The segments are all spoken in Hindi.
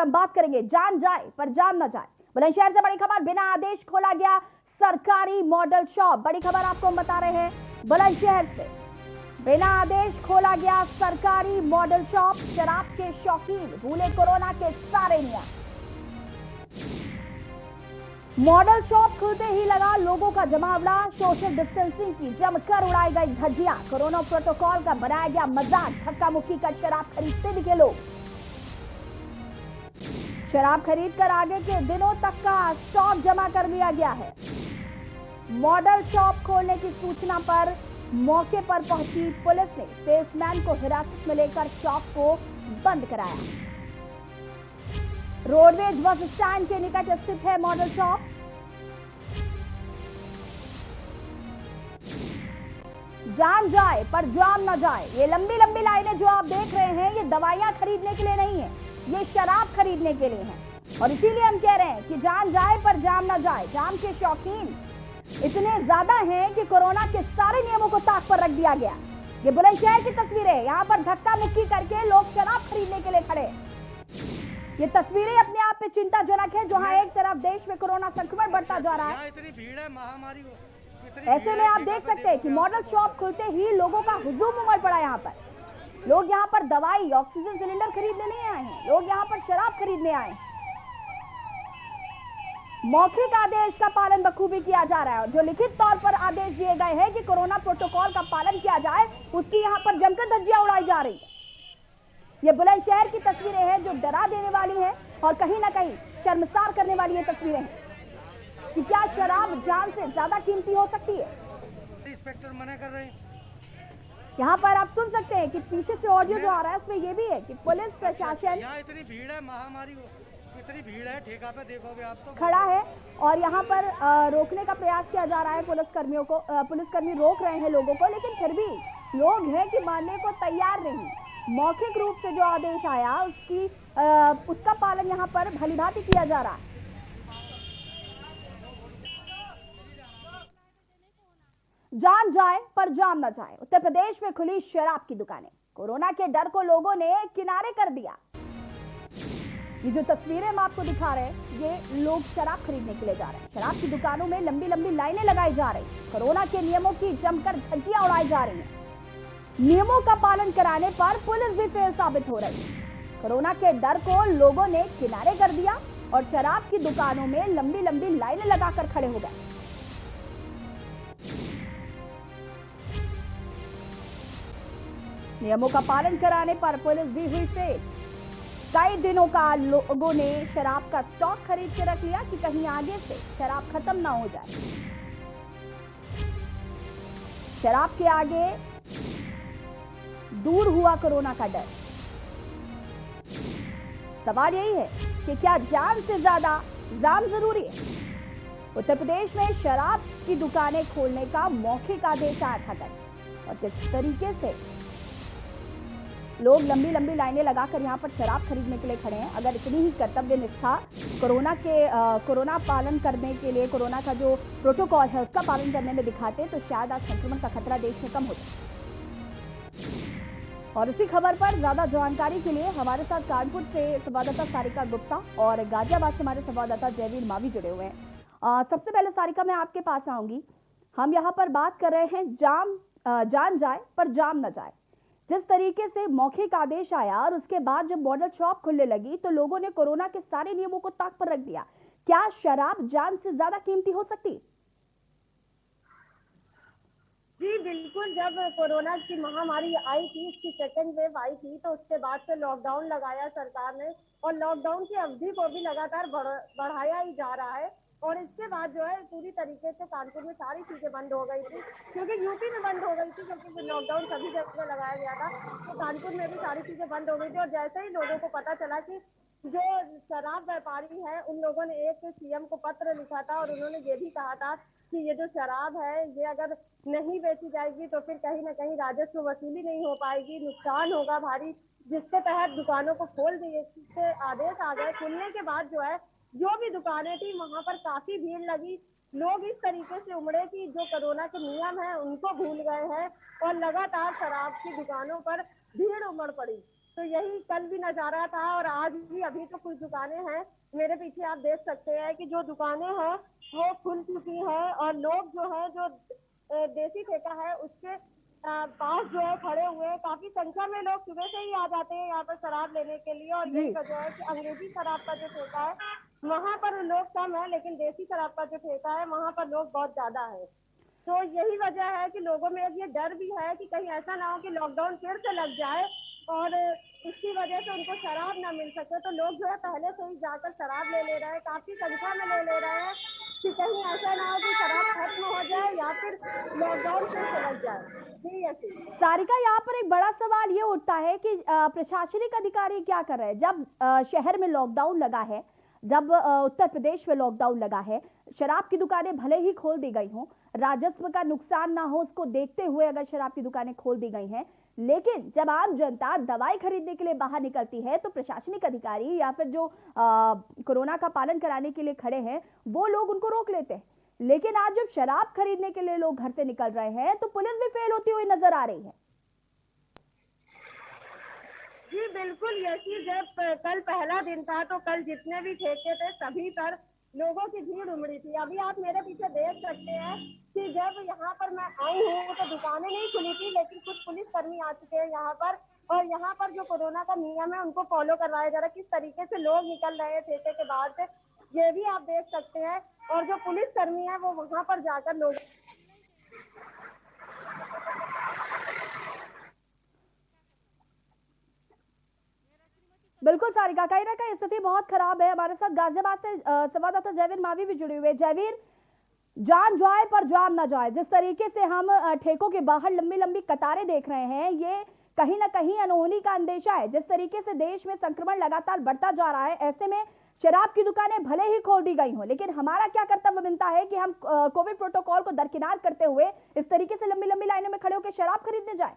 हम बात करेंगे जान जाए पर जान न जाए। बुलंदशहर से बड़ी खबर, बिना आदेश खोला गया सरकारी मॉडल शॉप। बड़ी खबर आपको हम बता रहे हैं, बुलंदशहर से बिना आदेश खोला गया सरकारी मॉडल शॉप। शराब के शौकीन भूले कोरोना के सारे नियम। मॉडल शॉप खुलते ही लगा लोगों का जमावड़ा। सोशल डिस्टेंसिंग की जमकर उड़ाई गई धज्जियां। कोरोना प्रोटोकॉल का बनाया गया मजाक। धक्का मुक्की कर शराब खरीदते दिखे लोग। शराब खरीद कर आगे के दिनों तक का स्टॉक जमा कर लिया गया है। मॉडल शॉप खोलने की सूचना पर मौके पर पहुंची पुलिस ने सेल्समैन को हिरासत में लेकर शॉप को बंद कराया। रोडवेज बस स्टैंड के निकट स्थित है मॉडल शॉप। जान जाए पर जान न जाए। ये लंबी लंबी लाइनें जो आप देख रहे हैं, ये दवाइयां खरीदने के लिए नहीं है, ये शराब खरीदने के लिए है। और इसीलिए हम कह रहे हैं कि जान जाए पर जान न जाए। जाम के शौकीन इतने ज्यादा हैं कि कोरोना के सारे नियमों को ताक पर रख दिया गया। ये बुलंदशहर की तस्वीरें, यहाँ पर धक्का मुक्की करके लोग शराब खरीदने के लिए खड़े। ये तस्वीरें अपने आप में चिंताजनक है, जहां एक तरफ देश में कोरोना संक्रमण बढ़ता जा रहा है, इतनी भीड़ है, महामारी ऐसे में आप देख सकते हैं कि मॉडल शॉप खुलते ही लोगों का हुजूम उमड़ पड़ा। यहाँ पर लोग यहाँ पर दवाई, ऑक्सीजन सिलेंडर खरीदने नहीं आए हैं, लोग यहाँ पर शराब खरीदने आए हैं। मौखिक आदेश का पालन बखूबी किया जा रहा है। जो लिखित तौर पर आदेश दिए गए हैं कि कोरोना प्रोटोकॉल का पालन किया जाए, उसकी यहाँ पर जमकर धज्जियां उड़ाई जा रही है। ये बुलंदशहर की तस्वीरें हैं जो डरा देने वाली हैं और कहीं ना कहीं शर्मसार करने वाली ये तस्वीरें हैं कि क्या शराब जान से ज्यादा कीमती हो सकती है। इंस्पेक्टर मना कर रहे हैं। यहाँ पर आप सुन सकते हैं कि पीछे से ऑडियो जो आ रहा है उसमें ये भी है कि पुलिस प्रशासन यहाँ इतनी भीड़ है, महामारी इतनी भीड़ है, ठेका पे देखोगे आप तो खड़ा है और यहाँ पर रोकने का प्रयास किया जा रहा है पुलिसकर्मियों को। पुलिसकर्मी रोक रहे हैं लोगों को, लेकिन फिर भी लोग हैं कि मानने को तैयार नहीं। मौखिक रूप से जो आदेश आया उसका पालन यहाँ पर भलीभांति किया जा रहा है। जान जाए पर जान न जाए। उत्तर प्रदेश में खुली शराब की दुकानें। कोरोना के डर को लोगों ने किनारे कर दिया। ये जो तस्वीरें हम आपको दिखा रहे हैं, ये लोग शराब खरीदने के लिए जा रहे हैं। शराब की दुकानों में लंबी लंबी लाइनें लगाई जा रही। कोरोना के नियमों की जमकर धज्जियां उड़ाई जा रही हैं। नियमों का पालन कराने पर पुलिस भी फेल साबित हो रही है। कोरोना के डर को लोगों ने किनारे कर दिया और शराब की दुकानों में लंबी लंबी लाइनें लगाकर खड़े हो गए। नियमों का पालन कराने पर पुलिस भी हुई फेल। कई दिनों का लोगों ने शराब का स्टॉक खरीद के रख लिया कि कहीं आगे से शराब खत्म ना हो जाए। शराब के आगे दूर हुआ कोरोना का डर। सवाल यही है कि क्या जान से ज्यादा जान जरूरी है। उत्तर प्रदेश में शराब की दुकानें खोलने का मौखिक आदेश आया था कल, और किस तरीके से लोग लंबी लंबी लाइनें लगाकर यहाँ पर शराब खरीदने के लिए खड़े हैं। अगर इतनी ही कर्तव्य निष्ठा कोरोना पालन करने के लिए, कोरोना का जो प्रोटोकॉल है उसका पालन करने में दिखाते, तो शायद आज संक्रमण का खतरा देश में कम होता। और इसी खबर पर ज्यादा जानकारी के लिए हमारे साथ कानपुर से संवाददाता सारिका गुप्ता और गाजियाबाद से हमारे संवाददाता जयवीर मावी जुड़े हुए हैं। सबसे पहले सारिका, मैं आपके पास आऊंगी। हम यहाँ पर बात कर रहे हैं जान जाए पर जान न जाए। जिस तरीके से मौखिक आदेश आया और उसके बाद जब मॉडल शॉप खुलने लगी तो लोगों ने कोरोना के सारे नियमों को ताक पर रख दिया। क्या शराब जान से ज्यादा कीमती हो सकती है? जी बिल्कुल, जब कोरोना की महामारी आई थी, इसकी सेकेंड वेव आई थी, तो उसके बाद से लॉकडाउन लगाया सरकार ने और लॉकडाउन की अवधि को भी लगातार बढ़ाया ही जा रहा है। और इसके बाद जो है पूरी तरीके से कानपुर में सारी चीजें बंद हो गई थी, क्योंकि यूपी में बंद हो गई थी, क्योंकि लॉकडाउन सभी जगह लगाया गया था। तो कानपुर में भी सारी चीजें बंद हो गई थी। और जैसे ही लोगों को पता चला कि जो शराब व्यापारी है, उन लोगों ने एक सीएम को पत्र लिखा था और उन्होंने ये भी कहा था कि ये जो शराब है, ये अगर नहीं बेची जाएगी तो फिर कहीं ना कहीं राजस्व वसूली नहीं हो पाएगी, नुकसान होगा भारी, जिसके तहत दुकानों को खोल दिए से आदेश आ गए। खुलने के बाद जो है जो भी दुकानें थी वहां पर काफी भीड़ लगी। लोग इस तरीके से उमड़े कि जो कोरोना के नियम है उनको भूल गए हैं और लगातार शराब की दुकानों पर भीड़ उमड़ पड़ी। तो यही कल भी नजारा था और आज भी। अभी तो कुछ दुकानें हैं मेरे पीछे, आप देख सकते हैं कि जो दुकानें हैं वो खुल चुकी है और लोग जो है जो देसी ठेका है उसके पास जो है खड़े हुए हैं। काफी संख्या में लोग सुबह से ही आ जाते हैं यहाँ पर शराब लेने के लिए और यही जी। वजह है कि अंग्रेजी शराब का जो ठेका है वहाँ पर लोग कम है, लेकिन देसी शराब का जो ठेका है वहाँ पर लोग बहुत ज्यादा है। तो यही वजह है कि लोगों में ये डर भी है कि कहीं ऐसा ना हो कि लॉकडाउन फिर से लग जाए और इसकी वजह से उनको शराब ना मिल सके। तो लोग जो है पहले से ही जाकर शराब ले रहे हैं, काफी संख्या में ले रहे हैं कि कहीं ऐसा ना हो कि शराब खत्म हो जाए या फिर लॉकडाउन फिर से लग जाए। जी ऐसी। सारिका, यहाँ पर एक बड़ा सवाल ये उठता है कि प्रशासनिक अधिकारी क्या कर रहे हैं जब शहर में लॉकडाउन लगा है, जब उत्तर प्रदेश में लॉकडाउन लगा है, शराब की दुकानें भले ही खोल दी गई हों, राजस्व का नुकसान ना हो उसको देखते हुए अगर शराब की दुकानें खोल दी गई हैं, लेकिन जब आम जनता दवाई खरीदने के लिए बाहर निकलती है तो प्रशासनिक अधिकारी या फिर जो कोरोना का पालन कराने के लिए खड़े हैं वो लोग उनको रोक लेते हैं। लेकिन आज जब शराब खरीदने के लिए लोग घर से निकल रहे हैं तो पुलिस भी फेल होती हुई नजर आ रही है। जी बिल्कुल, यही जब कल पहला दिन था तो कल जितने भी ठेके थे सभी पर लोगों की भीड़ उमड़ी थी। अभी आप मेरे पीछे देख सकते हैं कि जब यहाँ पर मैं आई हूँ तो दुकानें नहीं खुली थी, लेकिन कुछ पुलिस कर्मी आ चुके हैं यहाँ पर और यहाँ पर जो कोरोना का नियम है उनको फॉलो करवाया जा रहा है। किस तरीके से लोग निकल रहे हैं ठेके के बाहर से ये भी आप देख सकते हैं और जो पुलिस कर्मी है वो वहाँ पर जाकर लोग बिल्कुल सारिका, कहीं ना कहीं स्थिति बहुत खराब है। हमारे साथ गाजियाबाद से संवाददाता जयवीर मावी भी जुड़े हुए हैं। जयवीर, जान जाए पर जान ना जाए, जिस तरीके से हम ठेकों के बाहर लंबी लंबी कतारें देख रहे हैं, ये कहीं ना कहीं अनहोनी का अंदेशा है। जिस तरीके से देश में संक्रमण लगातार बढ़ता जा रहा है, ऐसे में शराब की दुकानें भले ही खोल दी गई हों, लेकिन हमारा क्या कर्तव्य बनता है कि हम कोविड प्रोटोकॉल को दरकिनार करते हुए इस तरीके से लंबी लंबी लाइनों में खड़े होकर शराब खरीदने जाए।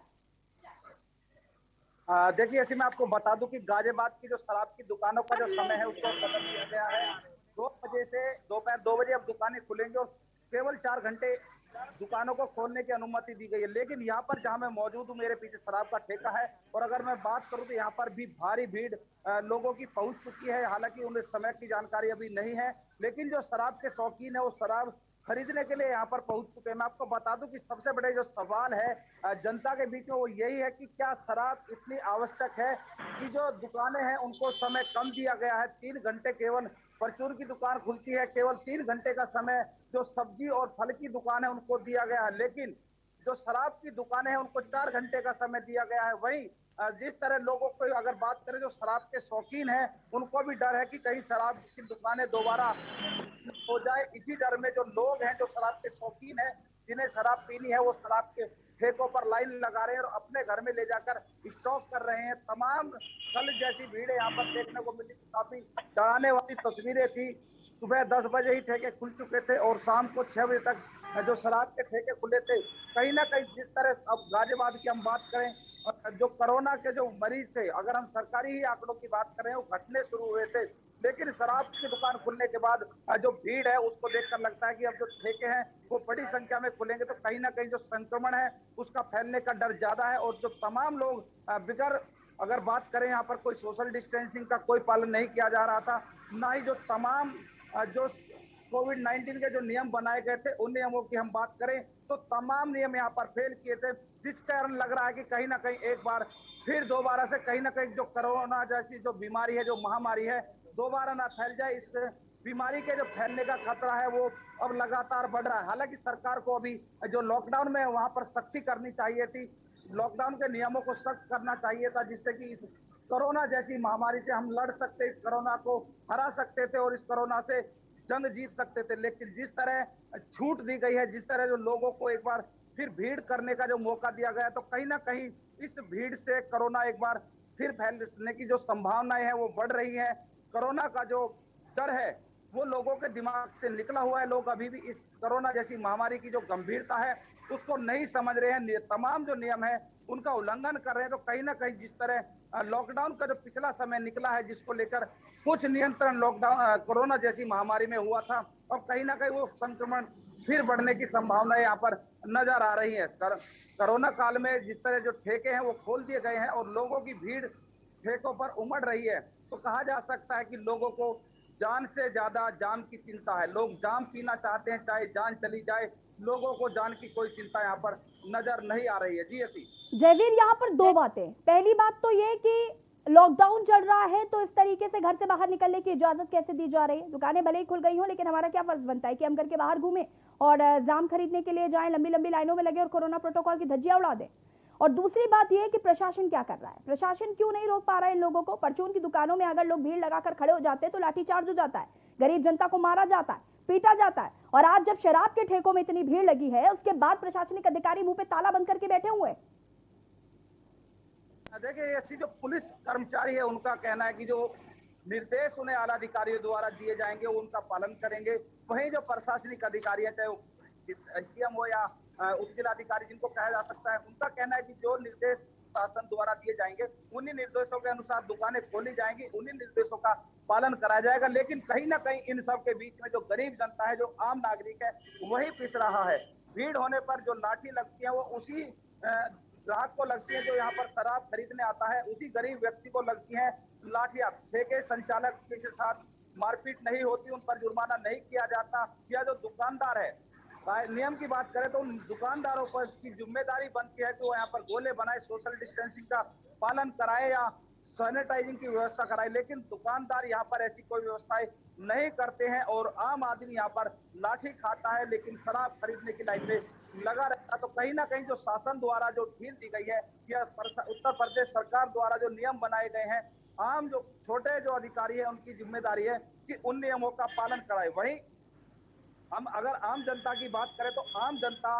देखिए, ऐसे मैं आपको बता दूं कि गाजियाबाद की जो शराब की दुकानों का जो समय है उसको बदल दिया गया है। 2 बजे से दोपहर 2 बजे अब दुकानें खुलेंगी और केवल 4 घंटे दुकानों को खोलने की अनुमति दी गई है। लेकिन यहाँ पर जहाँ मैं मौजूद हूँ, मेरे पीछे शराब का ठेका है और अगर मैं बात करूँ तो यहाँ पर भी भारी भीड़ लोगों की पहुंच चुकी है। हालांकि उन्हें समय की जानकारी अभी नहीं है, लेकिन जो शराब के शौकीन है वो शराब खरीदने के लिए यहाँ पर पहुंच चुके हैं। मैं आपको बता दूं कि सबसे बड़े जो सवाल है जनता के बीच में वो यही है कि क्या शराब इतनी आवश्यक है कि जो दुकानें हैं उनको समय कम दिया गया है। 3 घंटे केवल परचून की दुकान खुलती है, केवल 3 घंटे का समय जो सब्जी और फल की दुकान है उनको दिया गया है, लेकिन जो शराब की दुकानें हैं उनको 4 घंटे का समय दिया गया है। वहीं जिस तरह लोगों को अगर बात करें जो शराब के शौकीन हैं उनको भी डर है कि कहीं शराब की दुकानें दोबारा हो जाए। इसी डर में जो लोग हैं जो शराब के शौकीन हैं जिन्हें शराब पीनी है वो शराब के ठेकों पर लाइन लगा रहे हैं और अपने घर में ले जाकर स्टॉक कर रहे हैं। तमाम कल जैसी भीड़ यहाँ पर देखने को मिली, काफी डराने वाली तस्वीरें थी। सुबह 10 बजे ही ठेके खुल चुके थे और शाम को 6 बजे तक जो शराब के ठेके खुले थे। कहीं ना कहीं जिस तरह अब गाजियाबाद की हम बात करें, जो कोरोना के जो मरीज थे, अगर हम सरकारी ही आंकड़ों की बात करें, वो घटने शुरू हुए थे, लेकिन शराब की दुकान खुलने के बाद जो भीड़ है उसको देखकर लगता है कि अब जो ठेके हैं वो बड़ी संख्या में खुलेंगे तो कहीं ना कहीं जो संक्रमण है उसका फैलने का डर ज्यादा है। और जो तमाम लोग बिगर अगर बात करें यहाँ पर कोई सोशल डिस्टेंसिंग का कोई पालन नहीं किया जा रहा था, ना ही जो तमाम जो कोविड-19 के जो नियम बनाए गए थे उन नियमों की हम बात करें तो तमाम नियम यहाँ पर फेल किए थे, जिस कारण लग रहा है कि कहीं ना कहीं एक बार फिर दोबारा से कहीं ना कहीं जो कोरोना जैसी जो बीमारी है, जो महामारी है, दोबारा ना फैल जाए। इस बीमारी के जो फैलने का खतरा है वो अब लगातार बढ़ रहा है। हालांकि सरकार को अभी जो लॉकडाउन में वहां पर सख्ती करनी चाहिए थी, लॉकडाउन के नियमों को सख्त करना चाहिए था, जिससे कि इस कोरोना जैसी महामारी से हम लड़ सकते, इस कोरोना को हरा सकते थे और इस कोरोना से जंग जीत सकते थे। लेकिन जिस तरह छूट दी गई है, जिस तरह जो लोगों को एक बार फिर भीड़ करने का जो मौका दिया गया, तो कहीं ना कहीं इस भीड़ से कोरोना एक बार फिर फैलने की जो संभावनाएं हैं वो बढ़ रही है। कोरोना का जो डर है वो लोगों के दिमाग से निकला हुआ है। लोग अभी भी इस कोरोना जैसी महामारी की जो गंभीरता है उसको नहीं समझ रहे हैं, तमाम जो नियम है उनका उल्लंघन कर रहे हैं। तो कहीं ना कहीं जिस तरह लॉकडाउन का जो पिछला समय निकला है, जिसको लेकर कुछ नियंत्रण लॉकडाउन कोरोना जैसी महामारी में हुआ था, और कहीं ना कहीं वो संक्रमण फिर बढ़ने की संभावना यहाँ पर नजर आ रही है। कोरोना काल में जिस तरह जो ठेके हैं वो खोल दिए गए हैं और लोगों की भीड़ ठेकों पर उमड़ रही है, तो कहा जा सकता है कि लोगों को जान से ज्यादा जाम की चिंता है। लोग जाम पीना चाहते हैं, चाहे जान चली जाए। लोगों को जान की कोई चिंता यहाँ पर नजर नहीं आ रही है। जी ऐसी जयवीर, यहाँ पर दो बातें। पहली बात तो ये कि लॉकडाउन चल रहा है तो इस तरीके से घर से बाहर निकलने की इजाजत कैसे दी जा रही है? दुकानें भले ही खुल गई हो, लेकिन हमारा क्या फर्ज बनता है कि हम घर के बाहर घूमें और जाम खरीदने के लिए जाएं, लंबी लंबी लाइनों में लगे और कोरोना प्रोटोकॉल की धज्जियां उड़ा दें। और दूसरी बात यह कि प्रशासन क्या कर रहा है? प्रशासन क्यों नहीं रोक पा रहा है इन लोगों को? परचून की दुकानों में अगर लोग भीड़ लगाकर खड़े हो जाते हैं तो लाठीचार्ज हो जाता है, गरीब जनता को मारा जाता है, पीटा जाता है। और आज जब शराब के ठेकों में इतनी भीड़ लगी है, उसके बाद प्रशासनिक अधिकारी मुंह पे ताला बंद करके बैठे हुए हैं। देखिए, ऐसी जो पुलिस कर्मचारी है, उनका कहना है कि जो निर्देश उन्हें आला अधिकारियों द्वारा दिए जाएंगे वो उनका पालन करेंगे। वहीं जो प्रशासनिक अधिकारी है, चाहे वो एसडीएम हो या उपजिलाधिकारी जिनको कहा जा सकता है, उनका कहना है कि जो निर्देश शासन द्वारा दिए जाएंगे उन्हीं निर्देशों के अनुसार दुकानें खोली जाएंगी, उन्हीं निर्देशों का पालन कराया जाएगा। लेकिन कहीं ना कहीं इन सब के बीच में जो गरीब जनता है, जो आम नागरिक है, वही पिस रहा है। भीड़ होने पर जो लाठी लगती है वो उसी ग्राहक को लगती है जो यहाँ पर शराब खरीदने आता है, उसी गरीब व्यक्ति को लगती है लाठियां। ठेके संचालक के साथ मारपीट नहीं होती, उन पर जुर्माना नहीं किया जाता। या जो दुकानदार है, नियम की बात करें तो उन दुकानदारों पर की जिम्मेदारी बनती है कि वो यहाँ पर गोले बनाए, सोशल डिस्टेंसिंग का पालन कराए या सैनिटाइजिंग की व्यवस्था कराए। लेकिन दुकानदार यहाँ पर ऐसी कोई व्यवस्थाएं नहीं करते हैं और आम आदमी यहाँ पर लाठी खाता है, लेकिन शराब खरीदने की लाइन में लगा रहता। तो कहीं ना कहीं जो शासन द्वारा जो ढील दी गई है या उत्तर प्रदेश सरकार द्वारा जो नियम बनाए गए हैं, आम जो छोटे जो अधिकारी है उनकी जिम्मेदारी है कि उन नियमों का पालन कराए। वहीं हम अगर आम जनता की बात करें तो आम जनता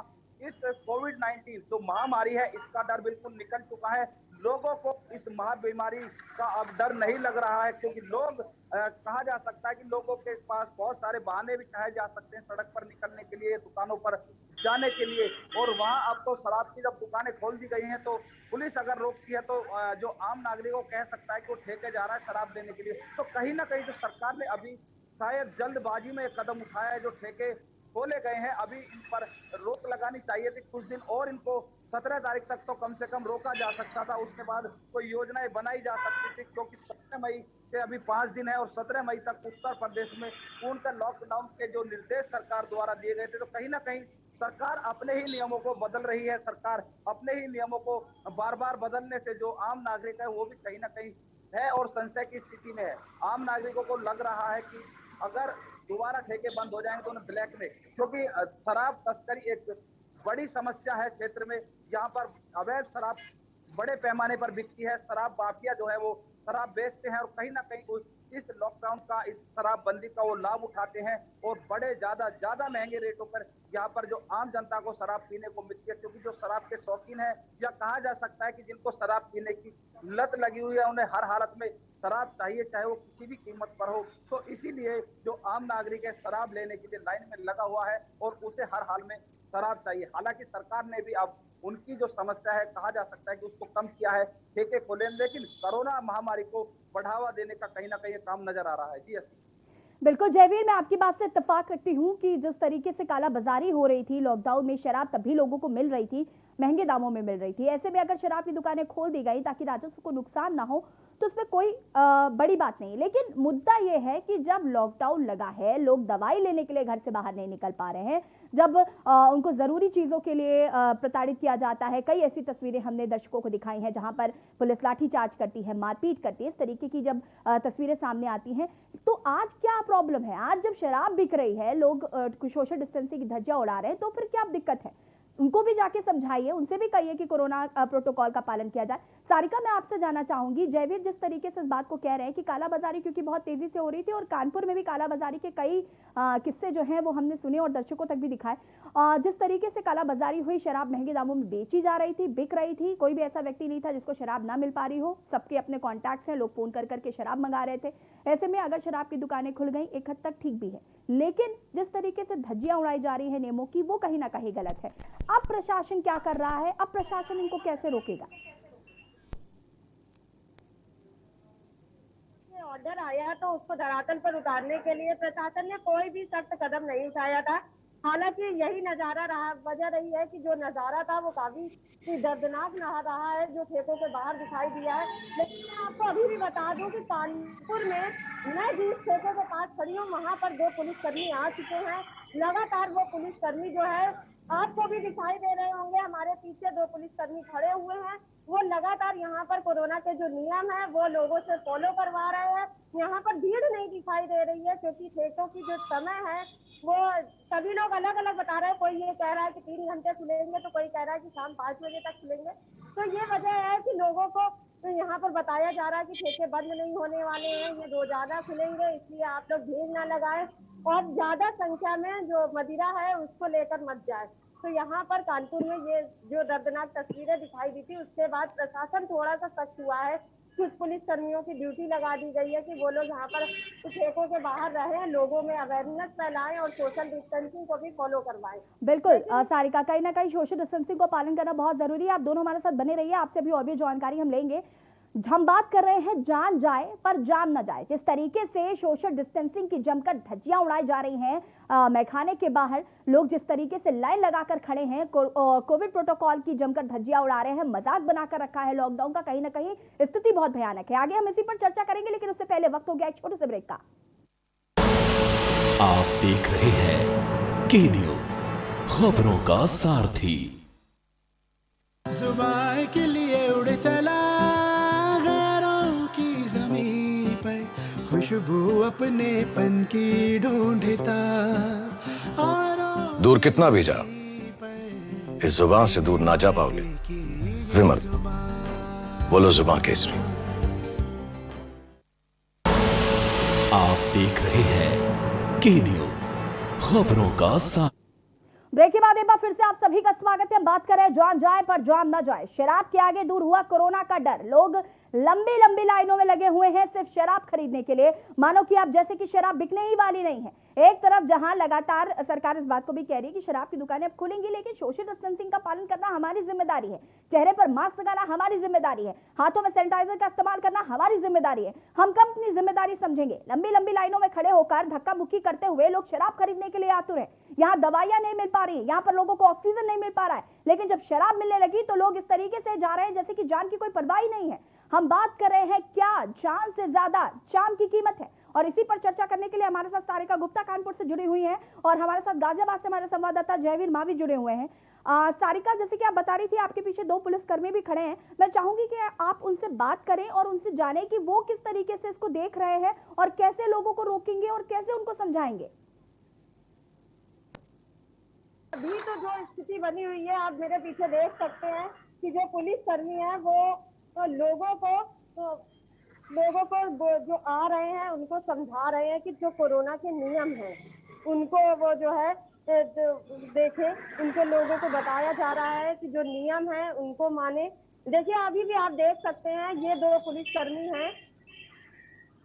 इस कोविड-19 जो महामारी है, इसका डर बिल्कुल निकल चुका है। लोगों को इस महाबीमारी का अब डर नहीं लग रहा है, क्योंकि लोग कहा जा सकता है कि लोगों के पास बहुत सारे बहाने भी कहे जा सकते हैं सड़क पर निकलने के लिए, दुकानों पर जाने के लिए। और वहां अब तो शराब की जब दुकानें खोल दी गई हैं तो पुलिस अगर रोकती है तो जो आम नागरिकों कह सकता है कि वो ठेके जा रहा है शराब देने के लिए। तो कहीं ना कहीं जो सरकार ने अभी शायद जल्दबाजी में एक कदम उठाया है, जो ठेके खोले गए हैं, अभी इन पर रोक लगानी चाहिए थी कुछ दिन और। इनको 17 तारीख तक तो कम से कम रोका जा सकता था, उसके बाद कोई योजनाएं बनाई जा सकती थी, क्योंकि 17 मई से अभी 5 दिन है और 17 मई तक उत्तर प्रदेश में पूर्णतः लॉकडाउन के जो निर्देश सरकार द्वारा दिए गए थे। तो कहीं ना कहीं सरकार अपने ही नियमों को बदल रही है। सरकार अपने ही नियमों को बार बार बदलने से जो आम नागरिक है वो भी कहीं ना कहीं है और संशय की स्थिति में है। आम नागरिकों को लग रहा है कि अगर दोबारा ठेके बंद हो जाएंगे तो उन्हें ब्लैक में, क्योंकि शराब तस्करी एक बड़ी समस्या है क्षेत्र में। यहाँ पर अवैध शराब बड़े पैमाने पर बिकती है। शराब माफिया जो है वो शराब बेचते हैं और कहीं ना कहीं इस लॉकडाउन का, इस शराबबंदी का वो लाभ उठाते हैं और बड़े ज्यादा महंगे रेटों पर यहाँ पर जो आम जनता को शराब पीने को मिलती है। क्योंकि जो शराब के शौकीन है, या कहा जा सकता है कि जिनको शराब पीने की लत लगी हुई है, उन्हें हर हालत में शराब चाहिए, चाहे वो किसी भी कीमत पर हो। तो इसीलिए जो आम नागरिक है शराब लेने के लिए लाइन में लगा हुआ है और उसे हर हाल में शराब चाहिए। हालांकि सरकार ने भी अब उनकी जो समस्या है, कहा जा सकता है कि उसको कम किया है, ठेके खोले, लेकिन कोरोना महामारी को बढ़ावा देने का कहीं ना कहीं काम नजर आ रहा है। जी बिल्कुल जयवीर, मैं आपकी बात से इत्तेफाक रखती हूँ कि जिस तरीके से कालाबाजारी हो रही थी लॉकडाउन में, शराब तभी लोगों को मिल रही थी, महंगे दामों में मिल रही थी। ऐसे में अगर शराब की दुकानें खोल दी गई ताकि राजस्व को नुकसान ना हो तो उसमें कोई बड़ी बात नहीं। लेकिन मुद्दा यह है कि जब लॉकडाउन लगा है, लोग दवाई लेने के लिए घर से बाहर नहीं निकल पा रहे हैं, जब उनको जरूरी चीजों के लिए प्रताड़ित किया जाता है। कई ऐसी तस्वीरें हमने दर्शकों को दिखाई हैं जहां पर पुलिस लाठीचार्ज करती है, मारपीट करती है। इस तरीके की जब तस्वीरें सामने आती हैं तो आज क्या प्रॉब्लम है? आज जब शराब बिक रही है, लोग सोशल डिस्टेंसिंग की धज्जियां उड़ा रहे हैं, तो फिर क्या दिक्कत है? उनको भी जाके समझाइए, उनसे भी कहिए कि कोरोना प्रोटोकॉल का पालन किया जाए। सारिका, मैं आपसे जानना चाहूंगी, जयवीर जिस तरीके से इस बात को कह रहे हैं कि कालाबाजारी क्योंकि बहुत तेजी से हो रही थी और कानपुर में भी कालाबाजारी के कई किस्से जो हैं वो हमने सुने और दर्शकों तक भी दिखाए। जिस तरीके से कालाबाजारी हुई, शराब महंगे दामों में बेची जा रही थी, बिक रही थी, कोई भी ऐसा व्यक्ति नहीं था जिसको शराब ना मिल पा रही हो। सबके अपने कॉन्टैक्ट्स हैं, लोग फोन कर करके शराब मंगा रहे थे। ऐसे में अगर शराब की दुकानें खुल गई, एक हद तक ठीक भी है, लेकिन जिस तरीके से धज्जियां उड़ाई जा रही है नियमों की, वो कहीं ना कहीं गलत है। अब प्रशासन क्या कर रहा है? अब प्रशासन इनको कैसे रोकेगा? ऑर्डर आया तो उसको धरातल पर उतारने के लिए प्रशासन ने कोई भी सख्त कदम नहीं उठाया था। हालांकि यही नजारा रहा, वजह रही है कि जो नजारा था वो काफी दर्दनाक रहा है, जो ठेकों के बाहर दिखाई दिया है। लेकिन मैं आपको अभी भी बता दूं कि कानपुर में मैं जिस ठेके के पास खड़ी हूँ वहां पर 2 पुलिसकर्मी आ चुके हैं। लगातार वो पुलिसकर्मी जो है, आपको भी दिखाई दे रहे होंगे, हमारे पीछे 2 पुलिसकर्मी खड़े हुए हैं। वो लगातार यहाँ पर कोरोना के जो नियम है वो लोगों से फॉलो करवा रहे हैं। यहाँ पर भीड़ नहीं दिखाई दे रही है क्योंकि ठेकों की जो समय है वो सभी लोग अलग अलग बता रहे हैं। कोई ये कह रहा है कि 3 घंटे खुलेंगे, तो कोई कह रहा है कि शाम 5 बजे तक खुलेंगे। तो ये वजह है कि लोगों को तो यहाँ पर बताया जा रहा है कि ठेके बंद नहीं होने वाले हैं, ये रोजाना खुलेंगे, इसलिए आप लोग भीड़ ना लगाएं और ज्यादा संख्या में जो मदिरा है उसको लेकर मत जाए। तो यहाँ पर कानपुर में ये जो दर्दनाक तस्वीरें दिखाई दी थी, उसके बाद प्रशासन थोड़ा सा सख्त हुआ है। कुछ पुलिस कर्मियों की ड्यूटी लगा दी गई है कि वो लोग यहाँ पर ठेकों के बाहर रहें, लोगों में अवेयरनेस फैलाएं और सोशल डिस्टेंसिंग को भी फॉलो करवाएं। बिल्कुल सारिका, कहीं ना कहीं सोशल डिस्टेंसिंग को पालन करना बहुत जरूरी है। आप दोनों हमारे साथ बने रहिए, आपसे भी और भी जानकारी हम लेंगे। हम बात कर रहे हैं जान जाए पर जान न जाए। जिस तरीके से सोशल डिस्टेंसिंग की जमकर धज्जियां उड़ाई जा रही हैं मैखाने के बाहर, लोग जिस तरीके से लाइन लगाकर खड़े हैं, कोविड प्रोटोकॉल की जमकर धज्जियां उड़ा रहे हैं, मजाक बनाकर रखा है लॉकडाउन का, कहीं ना कहीं स्थिति बहुत भयानक है। आगे हम इसी पर चर्चा करेंगे, लेकिन उससे पहले वक्त हो गया एक छोटे से ब्रेक का। आप देख रहे हैं के न्यूज, खबरों का सारथी। जुबान के लिए उड़ चला गैरों की ज़मीं पर, खुशबू अपने पन की ढूंढता और दूर कितना भी जा, इस जुबान से दूर ना जा पाओगे। विमल, बोलो जुबान केसरी। आप देख रहे हैं के न्यूज, खबरों का सारथी। ब्रेक के बाद एक बार फिर से आप सभी का स्वागत है। हम बात कर रहे हैं जान जाए पर जान न जाए। शराब के आगे दूर हुआ कोरोना का डर। लोग लंबी लंबी लाइनों में लगे हुए हैं सिर्फ शराब खरीदने के लिए, मानो कि आप जैसे कि शराब बिकने ही वाली नहीं है। एक तरफ जहां लगातार सरकार इस बात को भी कह रही है कि शराब की दुकानें अब खुलेंगी, लेकिन सोशल डिस्टेंसिंग का पालन करना हमारी जिम्मेदारी है, चेहरे पर मास्क लगाना हमारी जिम्मेदारी है, हाथों में सैनिटाइजर का इस्तेमाल करना हमारी जिम्मेदारी है। हम कब अपनी जिम्मेदारी समझेंगे? लंबी लंबी लाइनों में खड़े होकर धक्का मुक्की करते हुए लोग शराब खरीदने के लिए आतुर है। यहाँ दवाइयां नहीं मिल पा रही, यहाँ पर लोगों को ऑक्सीजन नहीं मिल पा रहा है, लेकिन जब शराब मिलने लगी तो लोग इस तरीके से जा रहे हैं जैसे कि जान की कोई परवाह ही नहीं है। हम बात कर रहे हैं क्या जान से ज्यादा चाम की कीमत है, और इसी पर चर्चा करने के लिए हमारे साथ सारिका गुप्ता कानपुर से जुड़ी हुई हैं और हमारे साथ गाजियाबाद से हमारे संवाददाता जयवीर मावी जुड़े हुए हैं। सारिका, जैसे कि आप बता रही थी, आपके पीछे 2 पुलिसकर्मी भी खड़े हैं। मैं चाहूंगी कि आप उनसे बात करें और उनसे जानें कि वो किस तरीके से इसको देख रहे हैं और कैसे लोगों को रोकेंगे और कैसे उनको समझाएंगे। अभी तो जो स्थिति बनी हुई है, आप मेरे पीछे देख सकते हैं कि जो पुलिसकर्मी है वो लोगों को जो आ रहे हैं उनको समझा रहे हैं कि जो कोरोना के नियम हैं उनको वो जो है देखें। उनको लोगों को बताया जा रहा है कि जो नियम है उनको माने। देखिए, अभी भी आप देख सकते हैं ये 2 पुलिसकर्मी हैं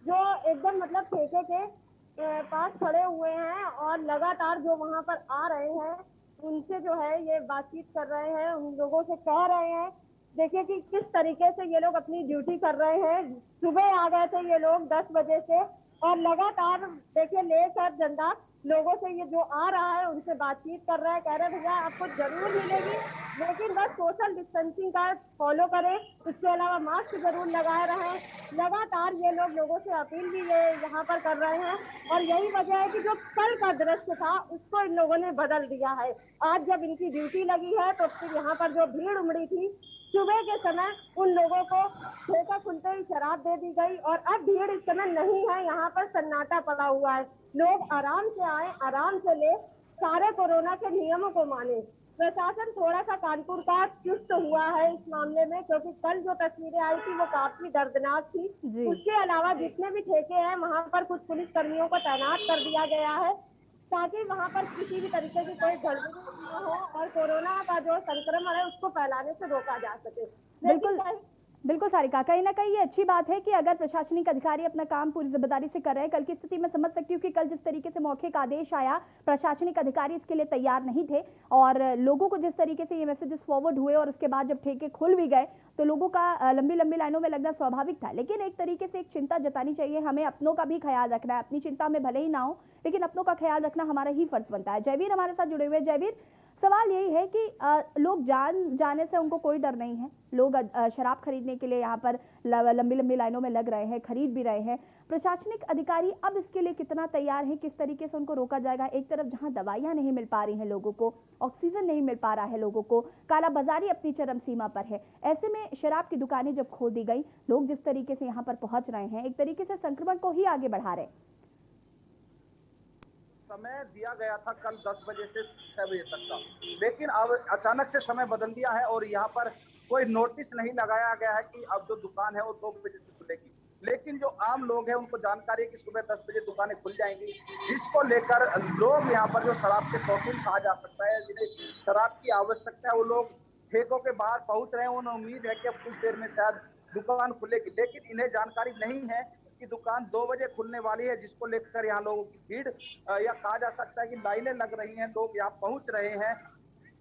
जो एकदम मतलब ठेके के पास खड़े हुए हैं और लगातार जो वहां पर आ रहे हैं उनसे जो है ये बातचीत कर रहे हैं, उन लोगों से कह रहे हैं। देखिए कि किस तरीके से ये लोग अपनी ड्यूटी कर रहे हैं। सुबह आ गए थे ये लोग 10 बजे से और लगातार देखिए लेकर डंडा लोगों से ये जो आ रहा है उनसे बातचीत कर रहा है, कह रहे हैं भैया आपको जरूर मिलेगी, लेकिन बस सोशल डिस्टेंसिंग का फॉलो करें, इसके अलावा मास्क जरूर लगाए रहें। लगातार ये लोगों से अपील भी ये यहाँ पर कर रहे हैं और यही वजह है कि जो कल का दृश्य था उसको इन लोगों ने बदल दिया है। आज जब इनकी ड्यूटी लगी है तो फिर यहाँ पर जो भीड़ उमड़ी थी सुबह के समय, उन लोगों को ठेका खुलते ही शराब दे दी गई और अब भीड़ इस समय नहीं है। यहाँ पर सन्नाटा पड़ा हुआ है। लोग आराम से आए, आराम से ले, सारे कोरोना के नियमों को माने। प्रशासन थोड़ा सा कानपुर का चुस्त हुआ है इस मामले में, क्योंकि कल जो तस्वीरें आई थी वो काफी दर्दनाक थी। उसके अलावा जितने भी ठेके हैं वहाँ पर कुछ पुलिस कर्मियों को तैनात कर दिया गया है ताकि वहाँ पर किसी भी तरीके की कोई गड़बड़ी न हो और कोरोना का जो संक्रमण है उसको फैलाने से रोका जा सके। बिल्कुल बिल्कुल सारिका, कहीं ना कहीं ये अच्छी बात है कि अगर प्रशासनिक अधिकारी अपना काम पूरी जिम्मेदारी से कर रहे हैं। कल की स्थिति में समझ सकती हूँ कि कल जिस तरीके से मौखिक आदेश आया, प्रशासनिक अधिकारी इसके लिए तैयार नहीं थे और लोगों को जिस तरीके से ये मैसेजेस फॉरवर्ड हुए और उसके बाद जब ठेके खुल भी गए तो लोगों का लंबी लंबी लाइनों में लगना स्वाभाविक था। लेकिन एक तरीके से एक चिंता जतानी चाहिए, हमें अपनों का भी ख्याल रखना है। अपनी चिंता में भले ही ना हो, लेकिन अपनों का ख्याल रखना हमारा ही फर्ज बनता है। जयवीर हमारे साथ जुड़े हुए। जयवीर, सवाल यही है कि लोग जान जाने से उनको कोई डर नहीं है। लोग शराब खरीदने के लिए यहाँ पर लंबी लंबी लाइनों में लग रहे हैं, खरीद भी रहे हैं। प्रशासनिक अधिकारी अब इसके लिए कितना तैयार हैं, किस तरीके से उनको रोका जाएगा? एक तरफ जहाँ दवाइयाँ नहीं मिल पा रही हैं लोगों को, ऑक्सीजन नहीं मिल पा रहा है लोगों को, कालाबाजारी अपनी चरम सीमा पर है। ऐसे में शराब की दुकानें जब खोल दी गई, लोग जिस तरीके से यहाँ पर पहुंच रहे हैं, एक तरीके से संक्रमण को ही आगे बढ़ा रहे। समय दिया गया था कल 10 बजे से 6 बजे तक का, लेकिन अब अचानक से समय बदल दिया है और यहाँ पर कोई नोटिस नहीं लगाया गया है कि अब जो दुकान है वो 2 बजे से खुलेगी। लेकिन जो आम लोग हैं उनको जानकारी है कि सुबह 10 बजे दुकानें खुल जाएंगी, जिसको लेकर लोग यहाँ पर जो शराब के शौकीन कहा जा सकता है, जिन्हें शराब की आवश्यकता है, वो लोग ठेकों के बाहर पहुंच रहे हैं। उन्हें उम्मीद है कि अब कुछ देर में शायद दुकान खुलेगी, लेकिन इन्हें जानकारी नहीं है कि दुकान 2 बजे खुलने वाली है, जिसको लेकर यहाँ लोगों की भीड़ या कहा जा सकता है कि लाइनें लग रही हैं, लोग यहाँ पहुंच रहे हैं।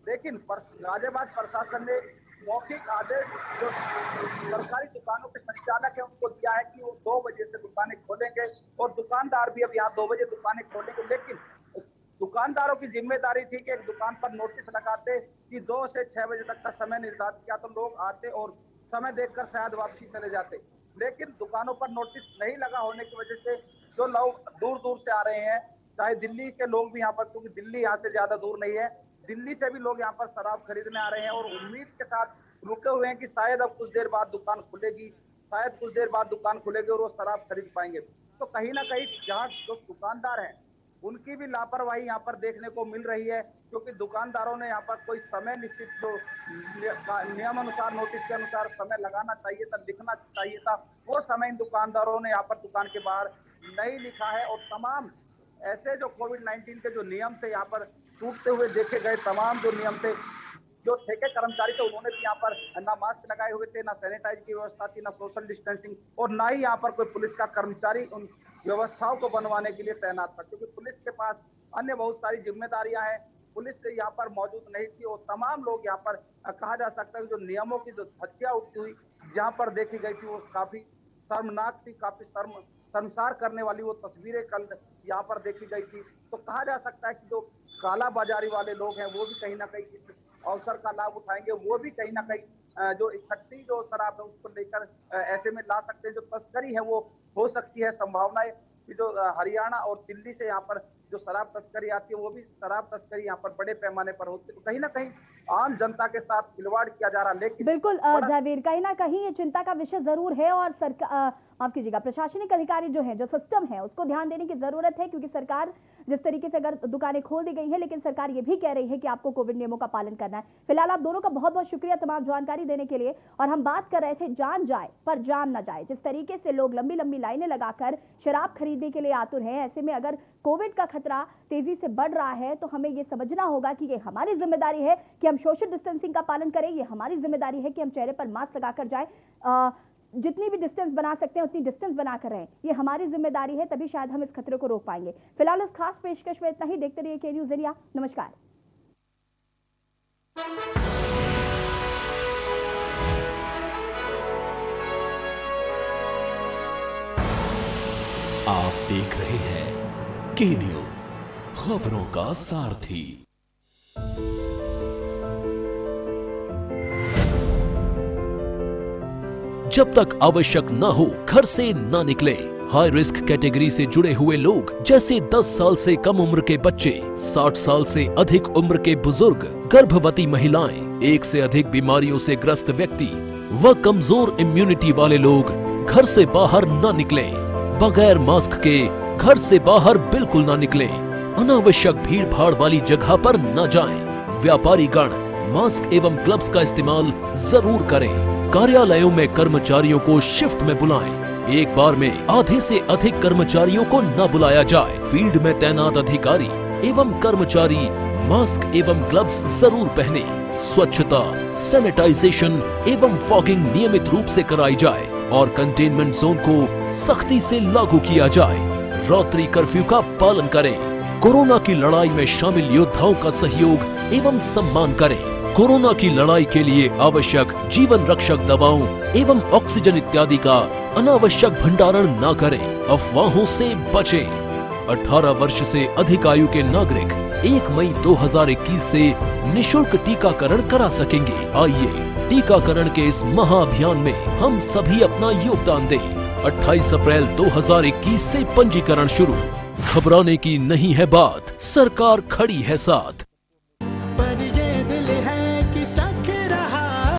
लेकिन गाजियाबाद प्रशासन ने मौखिक आदेश जो सरकारी दुकानों के संचालक है उनको दिया है कि वो 2 बजे से दुकानें खोलेंगे और दुकानदार भी अब यहाँ 2 बजे दुकानें खोलेंगे। लेकिन दुकानदारों की जिम्मेदारी थी कि एक दुकान पर नोटिस लगाते कि 2 से 6 बजे तक का समय निर्धारित किया तो लोग आते और समय देखकर शायद वापसी चले जाते। लेकिन दुकानों पर नोटिस नहीं लगा होने की वजह से जो लोग दूर दूर से आ रहे हैं, चाहे दिल्ली के लोग भी यहाँ पर, क्योंकि दिल्ली यहाँ से ज्यादा दूर नहीं है, दिल्ली से भी लोग यहाँ पर शराब खरीदने आ रहे हैं और उम्मीद के साथ रुके हुए हैं कि शायद अब कुछ देर बाद दुकान खुलेगी, शायद कुछ देर बाद दुकान खुलेगी और वो शराब खरीद पाएंगे। तो कहीं ना कहीं जहाँ जो दुकानदार हैं उनकी भी लापरवाही यहाँ पर देखने को मिल रही है, क्योंकि दुकानदारों ने यहाँ पर कोई समय निश्चित जो नियम अनुसार नोटिस के अनुसार समय लगाना चाहिए था, लिखना चाहिए था, वो समय इन दुकानदारों ने यहाँ पर दुकान के बाहर नहीं लिखा है। और तमाम ऐसे जो कोविड-19 के जो नियम थे यहाँ पर टूटते हुए देखे गए, तमाम जो नियम थे, जो ठेके कर्मचारी थे उन्होंने भी यहाँ पर ना मास्क लगाए हुए थे, ना सैनिटाइज की व्यवस्था थी, ना सोशल डिस्टेंसिंग, और ना ही यहाँ पर कोई पुलिस का कर्मचारी उन व्यवस्थाओं को बनवाने के लिए तैनात था, क्योंकि पुलिस के पास अन्य बहुत सारी जिम्मेदारियां हैं। पुलिस यहाँ पर मौजूद नहीं थी और तमाम लोग यहाँ पर कहा जा सकता है जो नियमों की जो धज्जियां उड़ती हुई जहाँ पर देखी गई थी वो काफी शर्मनाक थी, काफी शर्मसार करने वाली वो तस्वीरें कल यहाँ पर देखी गई थी। तो कहा जा सकता है कि जो काला बाजारी वाले लोग हैं वो भी कहीं ना कहीं इस अवसर का लाभ उठाएंगे, वो भी कहीं ना कहीं जो इकट्ठी जो शराब है उसको लेकर ऐसे में ला सकते हैं। जो तस्करी है वो हो सकती है, संभावना है कि जो हरियाणा और दिल्ली से यहाँ पर जो शराब तस्करी आती है वो भी शराब तस्करी यहाँ पर बड़े पैमाने पर होती है। तो कहीं ना कहीं आम जनता के साथ खिलवाड़ किया जा रहा है। लेकिन बिल्कुल जयवीर, कहीं ना कहीं ये चिंता का विषय जरूर है और सरकार, माफ कीजिएगा, प्रशासनिक अधिकारी जो है, जो सिस्टम है, उसको ध्यान देने की जरूरत है, क्योंकि सरकार जिस तरीके से अगर दुकानें खोल दी गई है, लेकिन सरकार ये भी कह रही है कि आपको कोविड नियमों का पालन करना है। फिलहाल आप दोनों का बहुत बहुत शुक्रिया तमाम जानकारी देने के लिए। और हम बात कर रहे थे जान जाए पर जान ना जाए, जिस तरीके से लोग लंबी लंबी लाइनें लगाकर शराब खरीदने के लिए आतुर हैं। ऐसे में अगर कोविड का खतरा तेजी से बढ़ रहा है तो हमें ये समझना होगा कि ये हमारी जिम्मेदारी है कि हम सोशल डिस्टेंसिंग का पालन करें। ये हमारी जिम्मेदारी है कि हम चेहरे पर मास्क लगाकर जाएं, जितनी भी डिस्टेंस बना सकते हैं उतनी डिस्टेंस बनाकर रहें। ये हमारी जिम्मेदारी है, तभी शायद हम इस खतरे को रोक पाएंगे। फिलहाल इस खास पेशकश में इतना ही। देखते रहिए के न्यूज़ इंडिया। नमस्कार। आप देख रहे हैं के न्यूज़, खबरों का सारथी। जब तक आवश्यक न हो घर से न निकले। हाई रिस्क कैटेगरी से जुड़े हुए लोग जैसे 10 साल से कम उम्र के बच्चे, 60 साल से अधिक उम्र के बुजुर्ग, गर्भवती महिलाएं, एक से अधिक बीमारियों से ग्रस्त व्यक्ति व कमजोर इम्यूनिटी वाले लोग घर से बाहर न निकलें। बगैर मास्क के घर से बाहर बिल्कुल न निकलें। अनावश्यक भीड़ भाड़ वाली जगह पर न जाएं। व्यापारी गण मास्क एवं ग्लव्स का इस्तेमाल जरूर करें। कार्यालयों में कर्मचारियों को शिफ्ट में बुलाएं। एक बार में आधे से अधिक कर्मचारियों को न बुलाया जाए। फील्ड में तैनात अधिकारी एवं कर्मचारी मास्क एवं ग्लव्स जरूर पहने। स्वच्छता, सैनिटाइजेशन एवं फॉगिंग नियमित रूप से कराई जाए और कंटेनमेंट जोन को सख्ती से लागू किया जाए। रात्रि कर्फ्यू का पालन करें। कोरोना की लड़ाई में शामिल योद्धाओं का सहयोग एवं सम्मान करें। कोरोना की लड़ाई के लिए आवश्यक जीवन रक्षक दवाओं एवं ऑक्सीजन इत्यादि का अनावश्यक भंडारण न करें। अफवाहों से बचें। 18 वर्ष से अधिक आयु के नागरिक 1 मई 2021 से निशुल्क टीकाकरण करा सकेंगे। आइए टीकाकरण के इस महाअभियान में हम सभी अपना योगदान दें। 28 अप्रैल 2021 से पंजीकरण शुरू। घबराने की नहीं है बात, सरकार खड़ी है साथ।